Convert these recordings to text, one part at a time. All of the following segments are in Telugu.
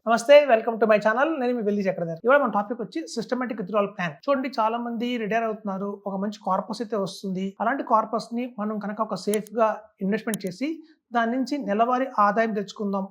నమస్తే, వెల్కమ్ టు మై ఛానల్. నేను మీ వెల్లి చక్రధర్. ఇవాళ మన టాపిక్ వచ్చి సిస్టమాటిక్ విత్డ్రావల్ ప్లాన్. చూడండి, చాలా మంది రిటైర్ అవుతున్నారు, ఒక మంచి కార్పస్ అయితే వస్తుంది. అలాంటి కార్పస్ ని మనం కనుక ఒక సేఫ్ గా ఇన్వెస్ట్మెంట్ చేసి దాని నుంచి నెలవారీ ఆదాయం తెచ్చుకుందాం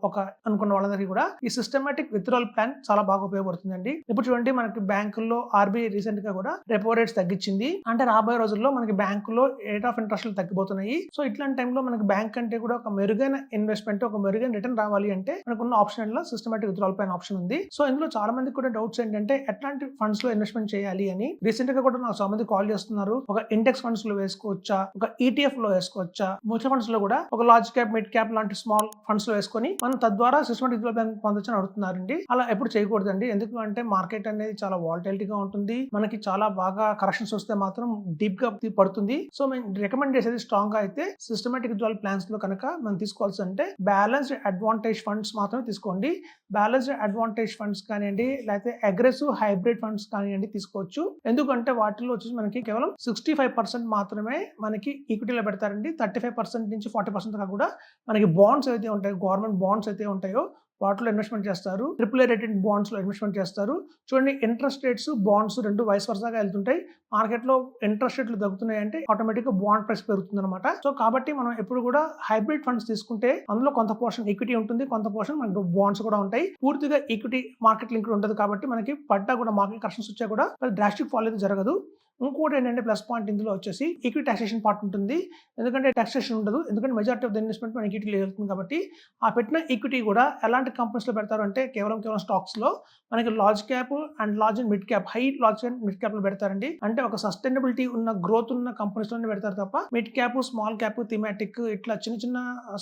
అనుకున్న వాళ్ళందరికీ కూడా ఈ సిస్టమాటిక్ విత్డ్రావల్ ప్లాన్ చాలా బాగా ఉపయోగపడుతుందండి. ఇప్పుడు చూడండి, మనకి బ్యాంకుల్లో ఆర్బీఐ రీసెంట్ గా కూడా రెపో రేట్స్ తగ్గించింది. అంటే రాబోయే రోజుల్లో మనకి బ్యాంకులో రేట్ ఆఫ్ ఇంట్రెస్ట్ తగ్గిపోతున్నాయి. సో ఇట్లాంటి టైంలో మనకి బ్యాంక్ అంటే కూడా ఒక మెరుగైన ఇన్వెస్ట్మెంట్, ఒక మెరుగైన రిటర్న్ రావాలి అంటే మనకున్న ఆప్షన్ లో సిస్టమాటిక్ విత్డ్రావల్ ప్లాన్ ఆప్షన్ ఉంది. సో ఇందులో చాలా మంది కూడా డౌట్స్ ఏంటంటే ఎట్లాంటి ఫండ్స్ లో ఇన్వెస్ట్మెంట్ చేయాలి అని. రీసెంట్ గా కూడా నాకు చాలా మంది కాల్ చేస్తున్నారు. ఒక ఇండెక్స్ ఫండ్స్ లో వేసుకోవచ్చా, ఒక ఈటీఎఫ్ లో వేసుకోవచ్చా, మ్యూచువల్ ఫండ్స్ లో కూడా ఒక లార్జ్ క్యాప్, మిడ్ క్యాప్ లాంటి స్మాల్ ఫండ్స్ లో వేసుకొని మనం తద్వారా సిస్టమాటిక్ విత్డ్రావల్ ప్లాన్ పొందొచ్చని అడుగుతున్నారండి. అలా ఎప్పుడు చేయకూడదండి. ఎందుకు అంటే మార్కెట్ అనేది చాలా వాలటిలిటీగా ఉంటుంది. మనకి చాలా బాగా కరెక్షన్స్ వస్తే మాత్రం డీప్ గా పడుతుంది. సో మేము రికమెండ్ చేసేది స్ట్రాంగ్ గా అయితే సిస్టమాటిక్ విత్డ్రావల్ ప్లాన్స్ లో కనుక మనం తీసుకోవాల్సి అంటే బ్యాలెన్స్డ్ అడ్వాంటేజ్ ఫండ్స్ మాత్రమే తీసుకోండి. బ్యాలెన్స్డ్ అడ్వాంటేజ్ ఫండ్స్ కానివ్వండి, లేకపోతే అగ్రెసివ్ హైబ్రిడ్ ఫండ్స్ కానివ్వండి తీసుకోవచ్చు. ఎందుకంటే వాటిలో వచ్చేసి మనకి కేవలం 65% మాత్రమే మనకి ఈక్విటీలో పెడతారండి. 35% నుంచి 40% దాకా కూడా మనకి బాండ్స్ అయితే ఉంటాయి, గవర్నమెంట్ బాండ్స్ అయితే ఉంటాయో వాటిలో ఇన్వెస్ట్మెంట్ చేస్తారు. AAA రేటెడ్ బాండ్స్ లో ఇన్వెస్ట్మెంట్ చేస్తారు. చూడండి, ఇంట్రెస్ట్ రేట్స్, బాండ్స్ రెండు వైస్ వర్సాగా వెళ్తుంటాయి. మార్కెట్ లో ఇంట్రెస్ట్ రేట్లు తగ్గుతున్నాయి అంటే ఆటోమేటిక్ గా బాండ్ ప్రైస్ పెరుగుతుంది అనమాట. సో కాబట్టి మనం ఎప్పుడు కూడా హైబ్రిడ్ ఫండ్స్ తీసుకుంటే అందులో కొంత పోర్షన్ ఈక్విటీ ఉంటుంది, కొంత పోర్షన్ మనకు బాండ్స్ కూడా ఉంటాయి. పూర్తిగా ఈక్విటీ మార్కెట్ లింక్ ఉంటుంది కాబట్టి మనకి పడ్డా కూడా మార్కెట్ కరెక్షన్స్ వచ్చా కూడా డ్రాస్టిక్ ఫాల్ అయితే జరగదు. ఇంకోటి ఏంటంటే ప్లస్ పాయింట్ ఇందులో వచ్చేసి ఈక్విటీ టాక్సేషన్ పార్ట్ ఉంటుంది. ఎందుకంటే టాక్సేషన్ ఉండదు, ఎందుకంటే మెజారిటీ ఆఫ్ ద ఇన్వెస్ట్మెంట్ మన ఈక్విటీలో వెళ్తుంది కాబట్టి. ఆ పెట్టిన ఈక్విటీ కూడా ఎలాంటి కంపెనీస్ లో పెడతారు అంటే కేవలం స్టాక్స్ లో మనకి large cap and large and mid cap, high large and mid cap లో పెడతారండి. అంటే ఒక సస్టైనబిలిటీ ఉన్న, గ్రోత్ ఉన్న కంపెనీస్ లోనే పెడతారు తప్ప mid cap, small cap, thematic ఇట్లా చిన్న చిన్న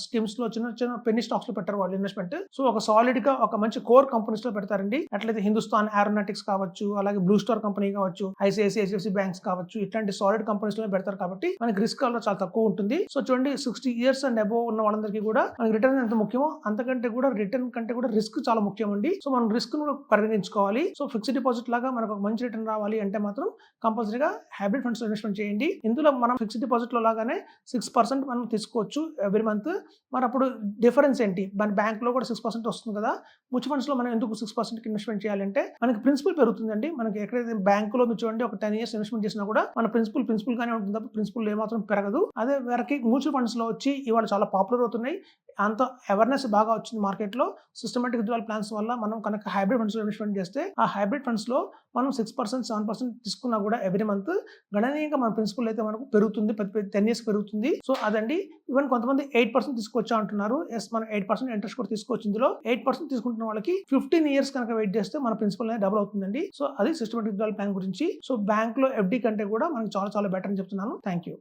స్కీమ్స్ లో, చిన్న చిన్న పెన్నీ స్టాక్స్ లో పెట్టారు వాళ్ళు ఇన్వెస్ట్మెంట్. సో ఒక సాలిడ్ గా ఒక మంచి కోర్ కంపెనీస్ లో పెడతారండి. అట్లయితే హిందుస్థాన్ ఏరోనాటిక్స్ కావచ్చు, అలాగే బ్లూ స్టార్ కంపెనీ కావచ్చు, ఐసిఐసిఐ బ్యాంక్స్ కావచ్చు, ఇట్లాంటి సాలిడ్ కంపెనీస్ లో పెడతారు కాబట్టి మనకి రిస్క్ లో చాలా తక్కువ ఉంటుంది. సో చూడండి, 60 years అండ్ అబోవ్ ఉన్న వాళ్ళందరికీ కూడా మనకి రిటర్న్ ఎంత ముఖ్యమో అంతకంటే కూడా రిటర్న్ కంటే కూడా రిస్క్ చాలా ముఖ్యం అండి. సో మనం రిస్క్ ను పరిగణించుకోవాలి. సో ఫిక్స్డ్ డిపాజిట్ లాగా మనకు ఒక మంచి రిటర్న్ రావాలి అంటే మాత్రం కంపల్సరీగా హైబ్రిడ్ ఫండ్స్ లో ఇన్వెస్ట్మెంట్ చేయండి. ఇందులో మనం ఫిక్స్డ్ డిపాజిట్ లో లాగానే 6% మనం తీసుకోవచ్చు ఎవ్రీ మంత్. మరి అప్పుడు డిఫరెన్స్ ఏంటి? మన బ్యాంక్ లో కూడా 6% వస్తుంది కదా, మ్యూచువల్ ఫండ్స్ లో మనం ఎందుకు 6% ఇన్వెస్ట్మెంట్ చేయాలంటే మనకి ప్రిన్సిపల్ పెరుగుతుందండి. మనకి ఎక్కడైతే బ్యాంకులో మీరు చూడండి ఒక 10 years ఇన్వెస్ట్మెంట్ చేసినా కూడా మన ప్రిన్సిపల్ గానే ఉంటుంది తప్ప ప్రిన్సిపల్ ఏమాత్రం పెరగదు. అదే వేరకి మ్యూచువల్ ఫండ్స్ లో వచ్చి ఇవాళ చాలా పాపులర్ అవుతున్నాయి. అంత అవేర్నెస్ బాగా వచ్చింది మార్కెట్ లో. సిస్టమాటిక్ విత్డ్రావల్ ప్లాన్స్ వల్ల మనం కనుక హైబ్రిడ్ ఫండ్స్ లో ఇన్వెస్ట్మెంట్ చేస్తే ఆ హైబ్రిడ్ ఫండ్స్ లో మనం 6%, 7% తీసుకున్నా కూడా ఎవ్రీ మంత్ గణనీయంగా మన ప్రిన్సిపల్ అయితే మనకు పెరుగుతుంది, 10 years పెరుగుతుంది. సో అదండి. ఈవెన్ కొంతమంది 8% తీసుకొచ్చా అంటున్నారు. ఎస్, మనం 8% ఇంట్రెస్ట్ కూడా తీసుకోవచ్చు. ఇందులో 8% తీసుకుంటున్న వాళ్ళకి 15 years కనుక వెయిట్ చేస్తే మన ప్రిన్సిపల్ అనేది డబుల్ అవుతుందండి. సో అది సిస్టమాటిక్ విత్డ్రావల్ ప్లాన్ గురించి. సో బ్యాంక్ లో FD కంటే కూడా మనకి చాలా చాలా బెటర్ అని చెప్తున్నాను. Thank you.